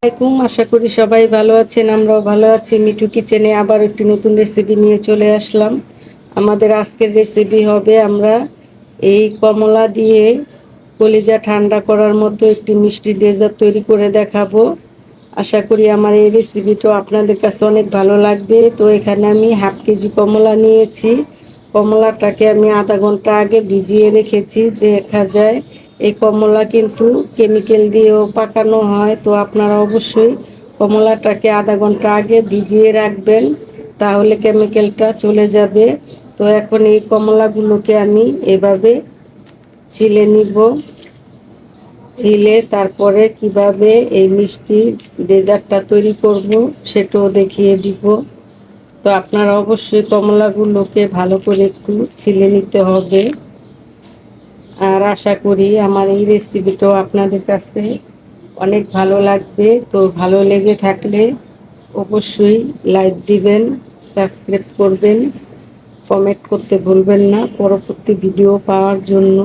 আসসালামাইকুম, আশা করি সবাই ভালো আছেন। আমরাও ভালো আছি। মিঠু কিচেনে আবার একটি নতুন রেসিপি নিয়ে চলে আসলাম। আমাদের আজকের রেসিপি হবে, আমরা এই কমলা দিয়ে কলিজা ঠান্ডা করার মতো একটি মিষ্টি ডেজার্ট তৈরি করে দেখাবো। আশা করি আমার এই রেসিপিটা আপনাদের কাছে অনেক ভালো লাগবে। তো এখানে আমি হাফ কেজি কমলা নিয়েছি। কমলাটাকে আমি আধা ঘন্টা আগে ভিজিয়ে রেখেছি। দেখা যায় এই কমলা কিন্তু কেমিক্যাল দিয়েও পাকানো হয়, তো আপনারা অবশ্যই কমলাটাকে আধা ঘন্টা আগে ভিজিয়ে রাখবেন, তাহলে কেমিক্যালটা চলে যাবে। তো এখন এই কমলাগুলোকে আমি এভাবে ছিলে নিব। ছিলে তারপরে কিভাবে এই মিষ্টি ডেজার্টটা তৈরি করব সেটাও দেখিয়ে দিব। তো আপনারা অবশ্যই কমলাগুলোকে ভালো করে একটু ছিলে নিতে হবে। আর আশা করি আমার এই রেসিপিটাও আপনাদের কাছে অনেক ভালো লাগবে। তো ভালো লেগে থাকলে অবশ্যই লাইক দিবেন, সাবস্ক্রাইব করবেন, কমেন্ট করতে ভুলবেন না পরবর্তী ভিডিও পাওয়ার জন্য।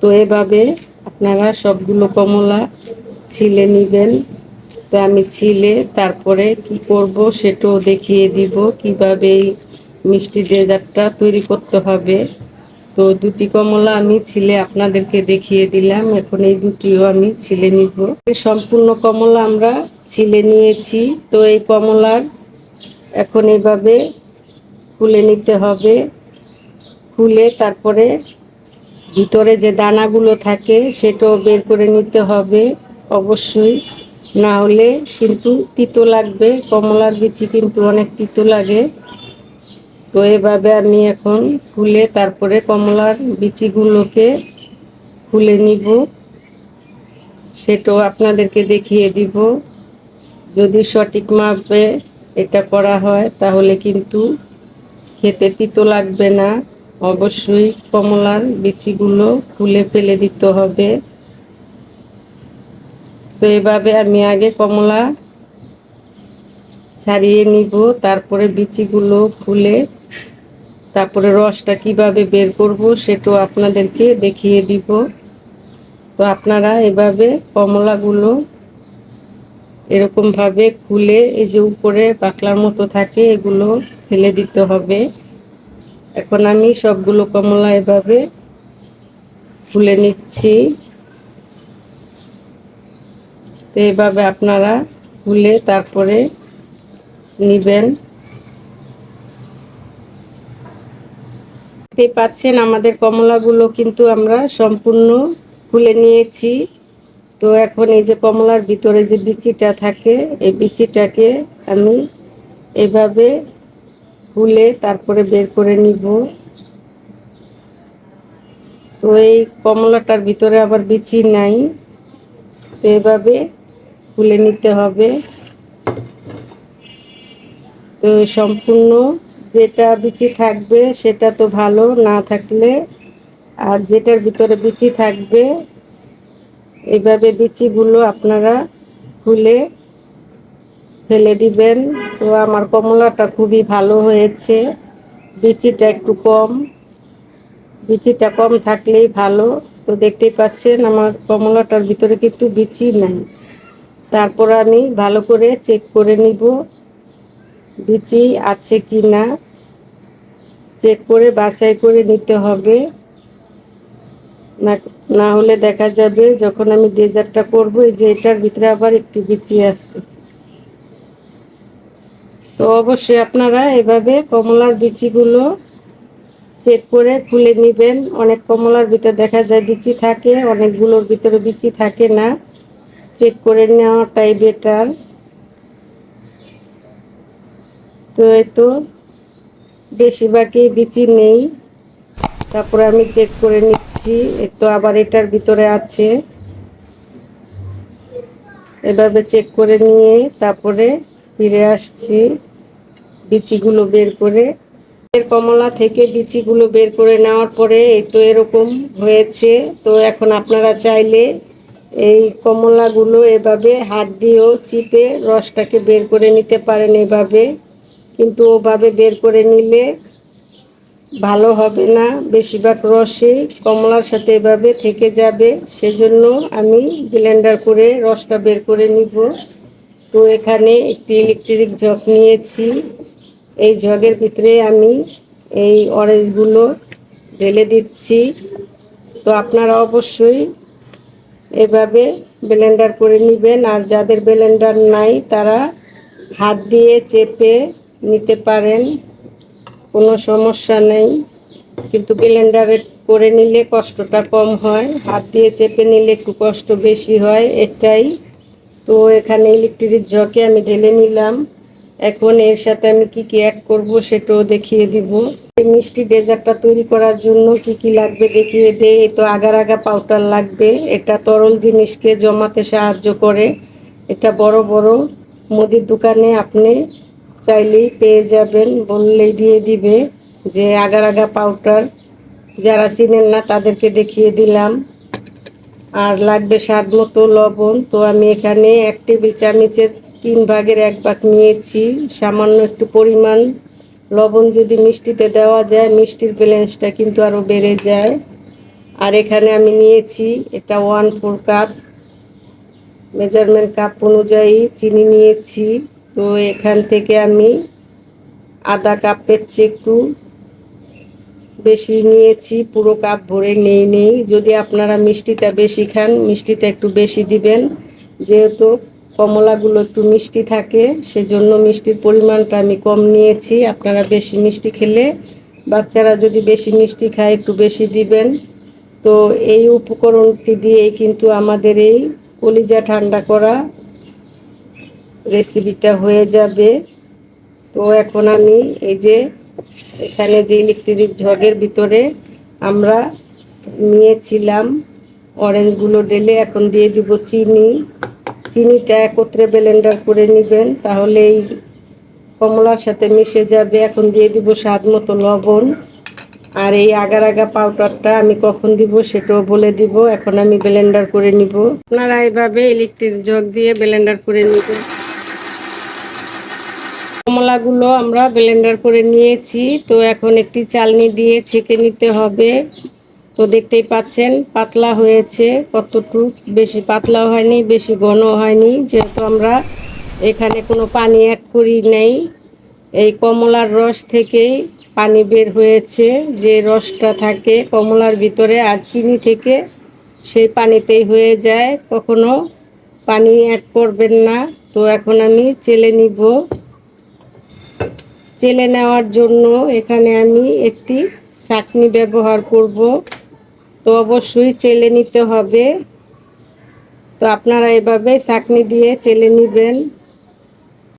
তো এভাবে আপনারা সবগুলো কমলা ছিলে নেবেন। তো আমি ছিলে তারপরে কি করব সেটাও দেখিয়ে দিব, কিভাবে এই মিষ্টি ডেজার্টটা তৈরি করতে হবে। তো দুটি কমলা আমি ছিলে আপনাদেরকে দেখিয়ে দিলাম। এখন এই দুটিও আমি ছিলে নিব। সম্পূর্ণ কমলা আমরা ছিলে নিয়েছি। তো এই কমলার এখন এইভাবে খুলে নিতে হবে। খুলে তারপরে ভিতরে যে দানাগুলো থাকে সেটাও বের করে নিতে হবে অবশ্যই, না হলে কিন্তু তিতো লাগবে। কমলার বিচি কিন্তু অনেক তিতো লাগে। তো এভাবে আমি এখন খুলে তারপরে কমলার বিচিগুলোকে খুলে নিব, সেটাও আপনাদেরকে দেখিয়ে দিব। যদি সঠিক মাপে এটা করা হয় তাহলে কিন্তু খেতে তিতো লাগবে না। অবশ্যই কমলার বিচিগুলো খুলে ফেলে দিতে হবে। তো এভাবে আমি আগে কমলা ছাড়িয়ে নিব, তারপরে বিচিগুলো খুলে তারপরে রসটা কিভাবে বের করব সেটাও আপনাদেরকে দেখিয়ে দিব। তো আপনারা এভাবে কমলাগুলো এরকম ভাবে খুলে এই যে উপরে পাকলার মতো থাকে এগুলো ফেলে দিতে হবে। এখন আমি সবগুলো কমলা এভাবে খুলে নিচ্ছি। তো এইভাবে আপনারা খুলে তারপরে নিবেন। দেখতে পাচ্ছেন আমাদের কমলাগুলো কিন্তু আমরা সম্পূর্ণ খুলে নিয়েছি। তো এখন এই যে কমলার ভিতরে যে বিচিটা থাকে এই বিচিটাকে আমি এভাবে খুলে তারপরে বের করে নিব। তো এই কমলাটার ভিতরে আবার বিচি নাই, তো এভাবে খুলে নিতে হবে। তো সম্পূর্ণ যেটা বিচি থাকবে সেটা তো ভালো, না থাকলে আর যেটার ভিতরে বিচি থাকবে এইভাবে বিচিগুলো আপনারা খুলে ফেলে দিবেন। তো আমার কমলাটা খুবই ভালো হয়েছে, বিচিটা একটু কম, বিচিটা কম থাকলেই ভালো। তো দেখতেই পাচ্ছেন আমার কমলাটার ভিতরে কিন্তু বিচি নাই। তারপর আমি ভালো করে চেক করে নিব বিচি আছে কি না, চেক করে বাছাই করে নিতে হবে। না না হলে দেখা যাবে যখন আমি ডেজার্টটা করব এই যে এটার ভিতরে আবার একটি বিচি আছে। তো অবশ্যই আপনারা এভাবে কমলার বিচিগুলো চেক করে খুলে নেবেন। অনেক কমলার ভিতরে দেখা যায় বিচি থাকে, অনেকগুলোর ভিতরে বিচি থাকে না। চেক করে নেওয়াটাই বেটার। তো এই তো বেশিরভাগই বিচি নেই। তারপরে আমি চেক করে নিচ্ছি, এই তো আবার এটার ভিতরে আছে। এভাবে চেক করে নিয়ে তারপরে ফিরে আসছি বিচিগুলো বের করে। কমলা থেকে বিচিগুলো বের করে নেওয়ার পরে এই তো এরকম হয়েছে। তো এখন আপনারা চাইলে এই কমলাগুলো এভাবে হাত দিয়েও চিপে রসটাকে বের করে নিতে পারেন এভাবে, কিন্তু ওভাবে বের করে নিলে ভালো হবে না, বেশিরভাগ রসে কমলার সাথে এভাবে থেকে যাবে। সেজন্য আমি ব্লেন্ডার করে রসটা বের করে নিব। তো এখানে একটি ইলেকট্রিক জগ নিয়েছি। এই জগের ভিতরে আমি এই অরেঞ্জগুলো ঢেলে দিচ্ছি। তো আপনারা অবশ্যই এভাবে ব্লেন্ডার করে নেবেন। আর যাদের ব্লেন্ডার নাই তারা হাত দিয়ে চেপে নিতে পারেন, কোনো সমস্যা নেই। কিন্তু ব্লেন্ডারে করে নিলে কষ্টটা কম হয়, হাত দিয়ে চেপে নিলে একটু কষ্ট বেশি হয়, এটাই। তো এখানে ইলেকট্রিক জগে আমি ঢেলে নিলাম। এখন এর সাথে আমি কি কি অ্যাড করব সেটাও দেখিয়ে দিব। এই মিষ্টি ডেজার্টটা তৈরি করার জন্য কি কি লাগবে দেখিয়ে দেই। তো আগার আগা পাউডার লাগবে, এটা তরল জিনিসকে জমাতে সাহায্য করে। এটা বড় বড় মুদির দোকানে আপনি চাইলেই পেয়ে যাবেন, বললেই দিয়ে দিবে যে আগার আগা পাউডার। যারা চিনেন না তাদেরকে দেখিয়ে দিলাম। আর লাগবে স্বাদ মতো লবণ। তো আমি এখানে 1 টেবিল চামচের 3 ভাগের 1 ভাগ নিয়েছি। সামান্য একটু পরিমাণ লবণ যদি মিষ্টিতে দেওয়া যায়, মিষ্টির ব্যালেন্সটা কিন্তু আরও বেড়ে যায়। আর এখানে আমি নিয়েছি এটা 1/4 কাপ, মেজারমেন্ট কাপ অনুযায়ী চিনি নিয়েছি। তো এখান থেকে আমি আধা কাপের চেয়ে একটু বেশি নিয়েছি, পুরো কাপ ভরে নেই। যদি আপনারা মিষ্টিটা বেশি খান, মিষ্টিটা একটু বেশি দিবেন। যেহেতু কমলাগুলো একটু মিষ্টি থাকে, সেজন্য মিষ্টির পরিমাণটা আমি কম নিয়েছি। আপনারা বেশি মিষ্টি খেলে, বাচ্চারা যদি বেশি মিষ্টি খায়, একটু বেশি দিবেন। তো এই উপকরণটি দিয়েই কিন্তু আমাদের এই কলিজা ঠান্ডা করা রেসিপিটা হয়ে যাবে। তো এখন আমি এই যে এখানে যে ইলেকট্রিক জগের ভিতরে আমরা নিয়েছিলাম অরেঞ্জগুলো ঢেলে, এখন দিয়ে দিব চিনি। চিনিটা একত্রে ব্লেন্ডার করে নেবেন, তাহলে এই কমলার সাথে মিশে যাবে। এখন দিয়ে দিব স্বাদ মতো লবণ। আর এই আগার আগা পাউডারটা আমি কখন দিব সেটাও বলে দিব। এখন আমি ব্লেন্ডার করে নিব। আপনারা এইভাবে ইলেকট্রিক জগ দিয়ে ব্লেন্ডার করে নেবেন। কমলাগুলো আমরা ব্লেন্ডার করে নিয়েছি। তো এখন একটি চালনি দিয়ে ছেঁকে নিতে হবে। তো দেখতেই পাচ্ছেন পাতলা হয়েছে কতটুকু, বেশি পাতলাও হয়নি, বেশি ঘন হয়নি। যেহেতু আমরা এখানে কোনো পানি অ্যাড করি নাই, এই কমলার রস থেকেই পানি বের হয়েছে। যে রসটা থাকে কমলার ভিতরে আর চিনি থেকে, সেই পানিতেই হয়ে যায়, কখনো পানি অ্যাড করবেন না। তো এখন আমি চেলে নিব। চেলে নেওয়ার জন্য এখানে আমি একটি ছাঁকনি ব্যবহার করব। তো অবশ্যই চেলে নিতে হবে। তো আপনারা এভাবে ছাঁকনি দিয়ে চেলে নেবেন।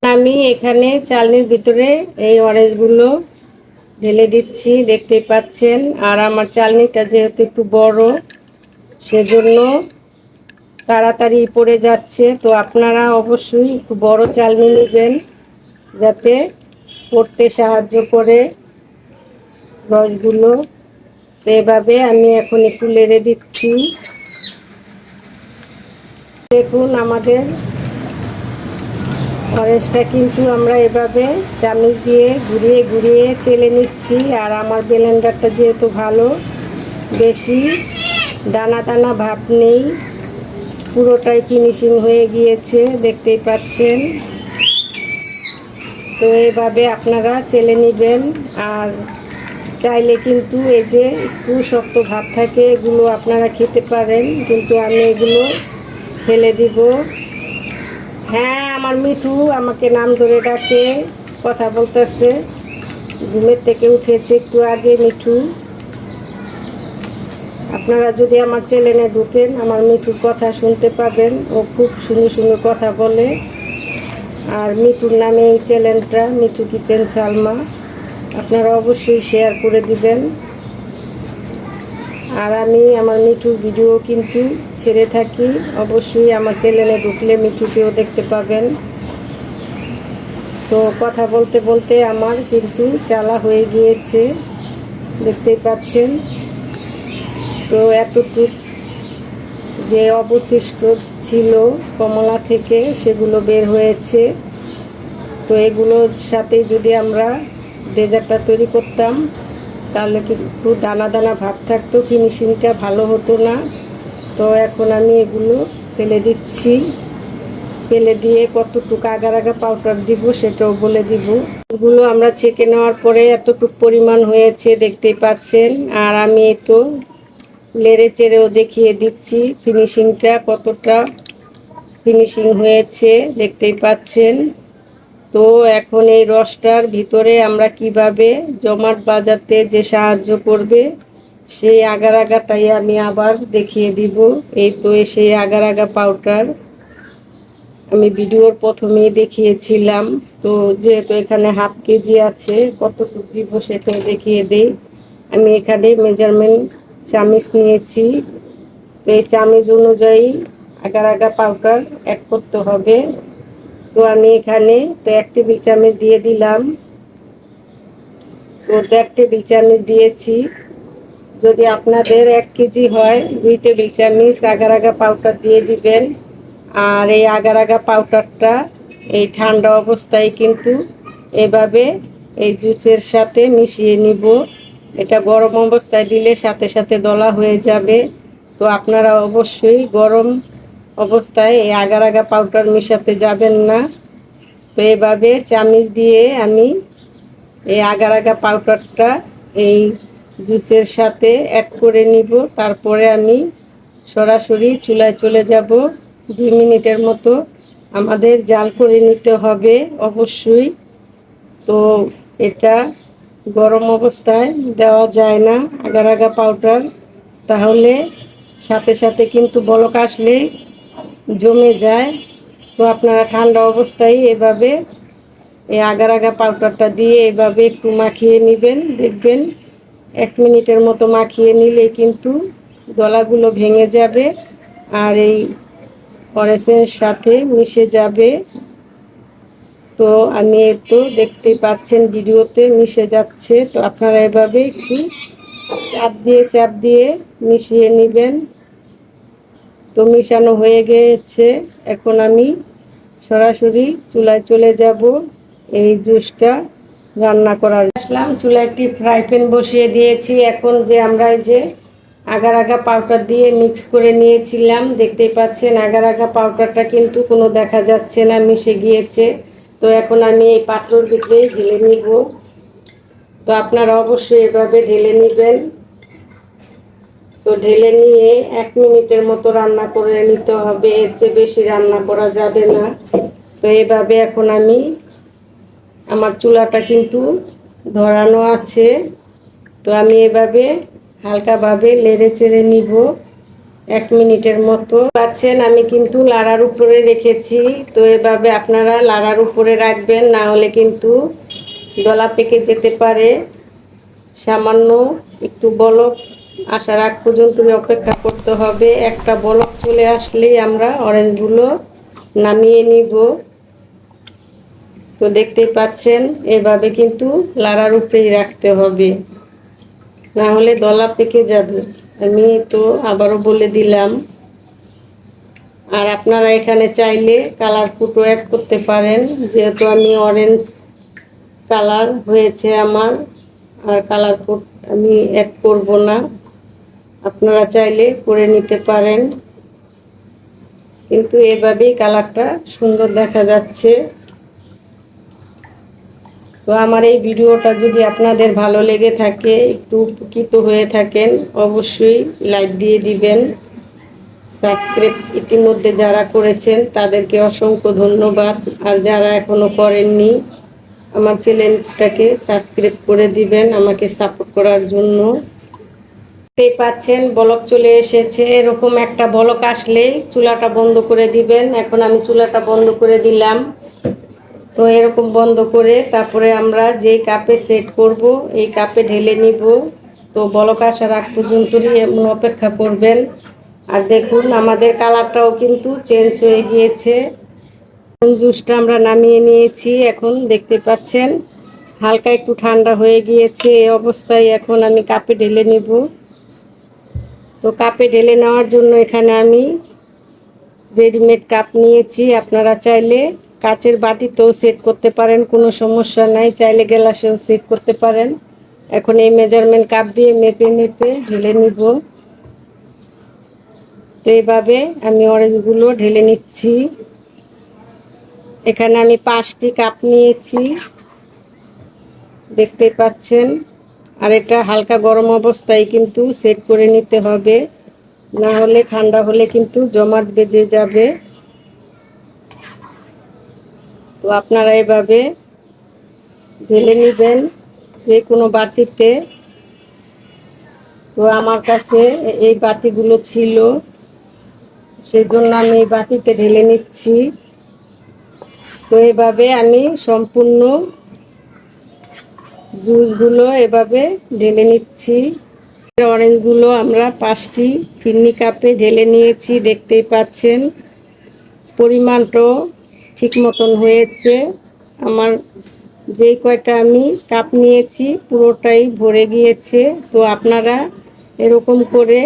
আমি এখানে চালনির ভিতরে এই অরেঞ্জগুলো ঢেলে দিচ্ছি, দেখতেই পাচ্ছেন। আর আমার চালনিটা যেহেতু একটু বড়, সেজন্য তাড়াতাড়ি পড়ে যাচ্ছে। তো আপনারা অবশ্যই একটু বড় চালনি নেবেন, যাতে পড়তে সাহায্য করে রসগুলো। তো এভাবে আমি এখন একটু নেড়ে দিচ্ছি। দেখুন আমাদের অরেঞ্জটা কিন্তু আমরা এভাবে চামচ দিয়ে ঘুরিয়ে ঘুরিয়ে চেলে নিচ্ছি। আর আমার ব্লেন্ডারটা যেহেতু ভালো, বেশি দানা দানা ভাব নেই, পুরোটাই ফিনিশিং হয়ে গিয়েছে, দেখতেই পাচ্ছেন। তো এভাবে আপনারা চেলে নেবেন। আর চাইলে কিন্তু এই যে একটু শক্ত ভাব থাকে, এগুলো আপনারা খেতে পারেন, কিন্তু আমি এগুলো ফেলে দিব। হ্যাঁ, আমার মিঠু আমাকে নাম ধরে ডাকে, কথা বলতেছে, ঘুমের থেকে উঠেছে একটু আগে মিঠু। আপনারা যদি আমার চ্যানেলে ঢুকেন, আমার মিঠুর কথা শুনতে পাবেন। ও খুব সুন্দর সুন্দর কথা বলে। আর মিঠুর নামে এই চ্যানেলটা মিঠু কিচেন সালমা, আপনারা অবশ্যই শেয়ার করে দিবেন। আর আমি আমার মিঠুর ভিডিও কিন্তু ছেড়ে থাকি, অবশ্যই আমার চ্যানেলে ঢুকলে মিঠুকেও দেখতে পাবেন। তো কথা বলতে বলতে আমার কিন্তু চালা হয়ে গিয়েছে, দেখতেই পাচ্ছেন। তো এতটুক যে অবশিষ্ট ছিল কমলা থেকে, সেগুলো বের হয়েছে। তো এগুলোর সাথে যদি আমরা ডেজার্টটা তৈরি করতাম, তাহলে কিন্তু দানা দানা ভাব থাকতো, ফিনিশিংটা ভালো হতো না। তো এখন আমি এগুলো ফেলে দিচ্ছি। ফেলে দিয়ে কতটুকু আগার আগা পাউডার দিব সেটাও বলে দিব। এগুলো আমরা ছেঁকে নেওয়ার পরে এতটুকু পরিমাণ হয়েছে দেখতেই পাচ্ছেন। আর আমি তো লেড়ে চেড়েও দেখিয়ে দিচ্ছি ফিনিশিংটা কতটা ফিনিশিং হয়েছে দেখতেই পাচ্ছেন। তো এখন এই রসটার ভিতরে আমরা কিভাবে জমাট বাজাতে যে সাহায্য করবে সেই আগার আগাটাই আমি আবার দেখিয়ে দিব। এই তো সেই আগার আগা পাউডার আমি ভিডিওর প্রথমেই দেখিয়েছিলাম। তো যেহেতু এখানে হাফ কেজি আছে, কতটুকু দিব সেটাই দেখিয়ে দিই। আমি এখানে মেজারমেন্ট চামচ নিয়েছি। তো এই চামচ অনুযায়ী আগার আগা পাউডার অ্যাড করতে হবে। তো আমি এখানে তো 1 টেবিল চামচ দিয়ে দিলাম। তো 1 টেবিল চামচ দিয়েছি। যদি আপনাদের 1 কেজি হয় 2 টেবিল চামচ আগার আগা পাউডার দিয়ে দিবেন। আর এই আগার আগা পাউডারটা এই ঠান্ডা অবস্থায় কিন্তু এভাবে এই জুসের সাথে মিশিয়ে নিব। এটা গরম অবস্থায় দিলে সাথে সাথে দলা হয়ে যাবে। তো আপনারা অবশ্যই গরম অবস্থায় এই আগার আগা পাউডার মেশাতে যাবেন না। তো এভাবে চামচ দিয়ে আমি এই আগার আগা পাউডারটা এই জুসের সাথে অ্যাড করে নিব। তারপরে আমি সরাসরি চুলায় চলে যাব। 2 মিনিটের মতো আমাদের জাল করে নিতে হবে অবশ্যই। তো এটা গরম অবস্থায় দেওয়া যায় না আগার আগা পাউডার, তাহলে সাথে সাথে কিন্তু বলক আসলে জমে যায়। তো আপনারা ঠান্ডা অবস্থায় এভাবে এই আগার আগা পাউডারটা দিয়ে এভাবে একটু মাখিয়ে নেবেন। দেখবেন 1 মিনিটের মতো মাখিয়ে নিলে কিন্তু দলাগুলো ভেঙে যাবে আর এই অরেঞ্জের সাথে মিশে যাবে। তো আমি তো দেখতেই পাচ্ছেন ভিডিওতে মিশে যাচ্ছে। তো আপনারা এভাবে একটু চাপ দিয়ে মিশিয়ে নেবেন। তো মিশানো হয়ে গেছে। এখন আমি সরাসরি চুলায় চলে যাব এই জুসটা রান্না করার। আসলাম চুলায় একটি ফ্রাই প্যান বসিয়ে দিয়েছি। এখন যে আমরা এই যে আগার আগা পাউডার দিয়ে মিক্স করে নিয়েছিলাম, দেখতেই পাচ্ছেন আগার আগা পাউডারটা কিন্তু কোনো দেখা যাচ্ছে না, মিশে গিয়েছে। তো এখন আমি এই পাত্রর ভিতরে ঢেলে নিব। তো আপনারা অবশ্যই এভাবে ঢেলে নেবেন। তো ঢেলে নিয়ে 1 মিনিটের মতো রান্না করে নিতে হবে, এর চেয়ে বেশি রান্না করা যাবে না। তো এভাবে এখন আমি আমার চুলাটা কিন্তু ধরানো আছে। তো আমি এভাবে হালকাভাবে নেড়ে চেড়ে নিব 1 মিনিটের মতো। পাচ্ছেন আমি কিন্তু লাড়ার উপরে রেখেছি। তো এভাবে আপনারা লাড়ার উপরে রাখবেন, না হলে কিন্তু দলা পেকে যেতে পারে। সামান্য একটু বলক আসার আগ পর্যন্ত অপেক্ষা করতে হবে। একটা বলক চলে আসলেই আমরা অরেঞ্জগুলো নামিয়ে নিব। তো দেখতেই পাচ্ছেন এভাবে কিন্তু লাড়ার উপরেই রাখতে হবে, না হলে দলা পেকে যাবে। আমি তো আবারও বলে দিলাম। আর আপনারা এখানে চাইলে কালার ফুডও অ্যাড করতে পারেন, যেহেতু আমি অরেঞ্জ কালার হয়েছে আমার, আর কালার ফুড আমি অ্যাড করব না। আপনারা চাইলে করে নিতে পারেন, কিন্তু এভাবেই কালারটা সুন্দর দেখা যাচ্ছে। তো আমার এই ভিডিওটা যদি আপনাদের ভালো লেগে থাকে, একটু উপকৃত হয়ে থাকেন, অবশ্যই লাইক দিয়ে দিবেন। সাবস্ক্রাইব ইতিমধ্যে যারা করেছেন তাদেরকে অসংখ্য ধন্যবাদ। আর যারা এখনও করেননি আমার চ্যানেলটাকে সাবস্ক্রাইব করে দিবেন আমাকে সাপোর্ট করার জন্য। দেখতেই পাচ্ছেন বলক চলে এসেছে। এরকম একটা বলক আসলে চুলাটা বন্ধ করে দিবেন। এখন আমি চুলাটা বন্ধ করে দিলাম। তো এরকম বন্ধ করে তারপরে আমরা যেই কাপে সেট করব এই কাপে ঢেলে নিব। তো বলক আসার আগ পর্যন্তই এমন অপেক্ষা করবেন। আর দেখুন আমাদের কালারটাও কিন্তু চেঞ্জ হয়ে গিয়েছে। জুসটা আমরা নামিয়ে নিয়েছি। এখন দেখতে পাচ্ছেন হালকা একটু ঠান্ডা হয়ে গিয়েছে। এই অবস্থায় এখন আমি কাপে ঢেলে নিব। তো কাপে ঢেলে নেওয়ার জন্য এখানে আমি রেডিমেড কাপ নিয়েছি। আপনারা চাইলে কাচের বাটিতেও সেট করতে পারেন, কোনো সমস্যা নাই। চাইলে গ্লাসেও সেট করতে পারেন। এখন এই মেজারমেন্ট কাপ দিয়ে মেপে মেপে ঢেলে নিব। তো এইভাবে আমি অরেঞ্জগুলো ঢেলে নিচ্ছি। এখানে আমি 5টি কাপ নিয়েছি, দেখতে পাচ্ছেন। আর এটা হালকা গরম অবস্থায় কিন্তু সেট করে নিতে হবে, না হলে ঠান্ডা হলে কিন্তু জমাট বেঁধে যাবে। তো আপনারা এভাবে ঢেলে নেবেন যে কোনো বাটিতে। তো আমার কাছে এই বাটিগুলো ছিল, সেজন্য আমি এই বাটিতে ঢেলে নিচ্ছি। তো এভাবে আমি সম্পূর্ণ জুসগুলো এভাবে ঢেলে নিচ্ছি। অরেঞ্জগুলো আমরা 5টি ফিরনি কাপে ঢেলে নিয়েছি, দেখতেই পাচ্ছেন। পরিমাণটাও ঠিক মতন হয়েছে। আমার যে কয়টা আমি কাপ নিয়েছি পুরোটাই ভরে গিয়েছে। তো আপনারা এরকম করে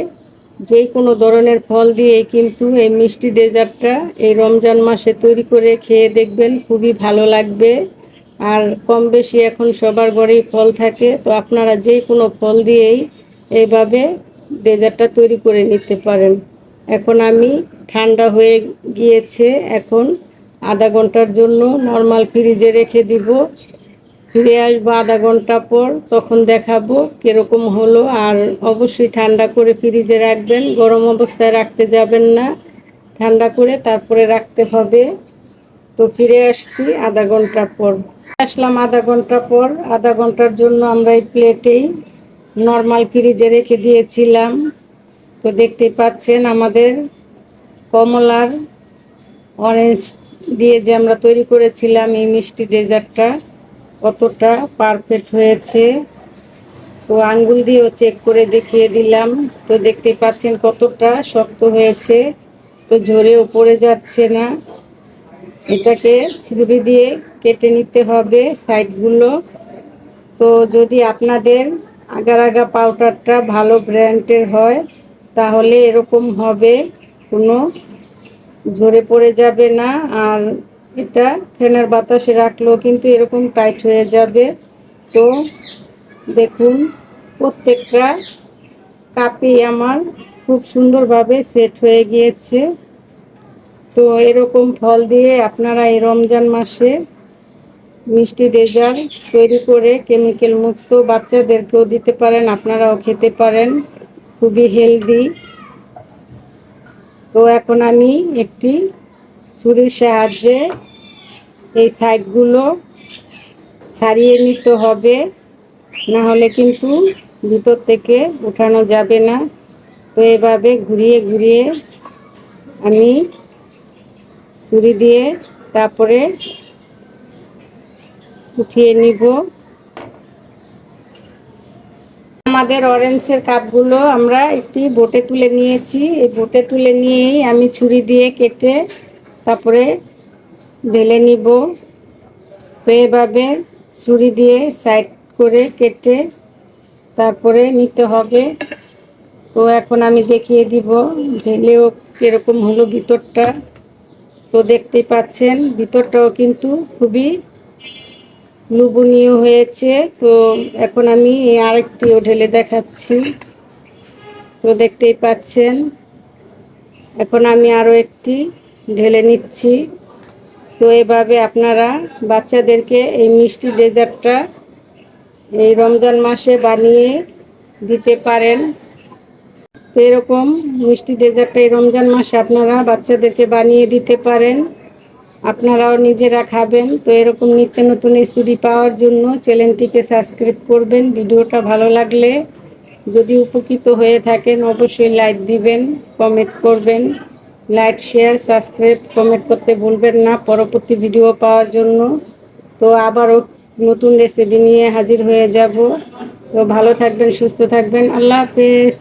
যে কোনো ধরনের ফল দিয়ে কিন্তু এই মিষ্টি ডেজার্টটা এই রমজান মাসে তৈরি করে খেয়ে দেখবেন, খুবই ভালো লাগবে। আর কম বেশি এখন সবার ঘরেই ফল থাকে, তো আপনারা যে কোনো ফল দিয়েই এইভাবে ডেজার্টটা তৈরি করে নিতে পারেন। এখন আমি ঠান্ডা হয়ে গিয়েছে, এখন আধা ঘন্টার জন্য নর্মাল ফ্রিজে রেখে দিব। ফিরে আসবো আধা ঘন্টা পর, তখন দেখাবো কীরকম হলো। আর অবশ্যই ঠান্ডা করে ফ্রিজে রাখবেন, গরম অবস্থায় রাখতে যাবেন না, ঠান্ডা করে তারপরে রাখতে হবে। তো ফিরে আসছি আধা ঘন্টা পর। আসলাম আধা ঘন্টা পর। আধা ঘন্টার জন্য আমরা এই প্লেটেই নর্মাল ফ্রিজে রেখে দিয়েছিলাম। তো দেখতেই পাচ্ছেন আমাদের কমলার অরেঞ্জ দিয়ে যে আমরা তৈরি করেছিলাম এই মিষ্টি ডেজার্টটা কতটা পারফেক্ট হয়েছে। তো আঙ্গুল দিয়েও চেক করে দেখিয়ে দিলাম। তো দেখতে পাচ্ছেন কতটা শক্ত হয়েছে, তো ঝরেও পড়ে যাচ্ছে না। এটাকে ছুরি দিয়ে কেটে নিতে হবে সাইডগুলো। তো যদি আপনাদের আগার আগা পাউডারটা ভালো ব্র্যান্ডের হয় তাহলে এরকম হবে, কোনো ঝরে পড়ে যাবে না। আর এটা ফ্যানের বাতাসে রাখলেও কিন্তু এরকম টাইট হয়ে যাবে। তো দেখুন প্রত্যেকটা কাপই আমার খুব সুন্দরভাবে সেট হয়ে গিয়েছে। তো এরকম ফল দিয়ে আপনারা এই রমজান মাসে মিষ্টি ডেজার্ট তৈরি করে কেমিক্যাল মুক্ত বাচ্চাদেরকেও দিতে পারেন, আপনারাও খেতে পারেন, খুবই হেলদি। তো এখন আমি একটি ছুরির সাহায্যে এই সাইডগুলো ছাড়িয়ে নিতে হবে, না হলে কিন্তু ভিতর থেকে উঠানো যাবে না। তো এভাবে ঘুরিয়ে ঘুরিয়ে আমি ছুরি দিয়ে তারপরে উঠিয়ে নিব। আমাদের অরেঞ্জের কাপগুলো আমরা একটি বোটে তুলে নিয়েছি। এই বোটে তুলে নিয়েই আমি ছুরি দিয়ে কেটে তারপরে ঢেলে নিব। তো এভাবে ছুরি দিয়ে সাইড করে কেটে তারপরে নিতে হবে। তো এখন আমি দেখিয়ে দিব ঢেলেও কীরকম হলো ভিতরটা। তো দেখতেই পাচ্ছেন ভিতরটাও কিন্তু খুবই লোভনীয় হয়েছে। তো এখন আমি আরেকটিও ঢেলে দেখাচ্ছি। তো দেখতেই পাচ্ছেন এখন আমি আরও একটি ঢেলে নিচ্ছি। তো এভাবে আপনারা বাচ্চাদেরকে এই মিষ্টি ডেজার্টটা এই রমজান মাসে বানিয়ে দিতে পারেন। তো এরকম মিষ্টি ডেজার্টটা এই রমজান মাসে আপনারা বাচ্চাদেরকে বানিয়ে দিতে পারেন, আপনারাও নিজেরা খাবেন। তো এরকম নিত্য নতুন রেসিপি পাওয়ার জন্য চ্যানেলটিকে সাবস্ক্রাইব করবেন। ভিডিওটা ভালো লাগলে যদি উপকৃত হয়ে থাকেন অবশ্যই লাইক দিবেন, কমেন্ট করবেন। লাইক, শেয়ার, সাবস্ক্রাইব, কমেন্ট করতে ভুলবেন না পরবর্তী ভিডিও পাওয়ার জন্য। তো আবারও নতুন রেসিপি নিয়ে হাজির হয়ে যাব। তো ভালো থাকবেন, সুস্থ থাকবেন। আল্লাহ হাফেজ।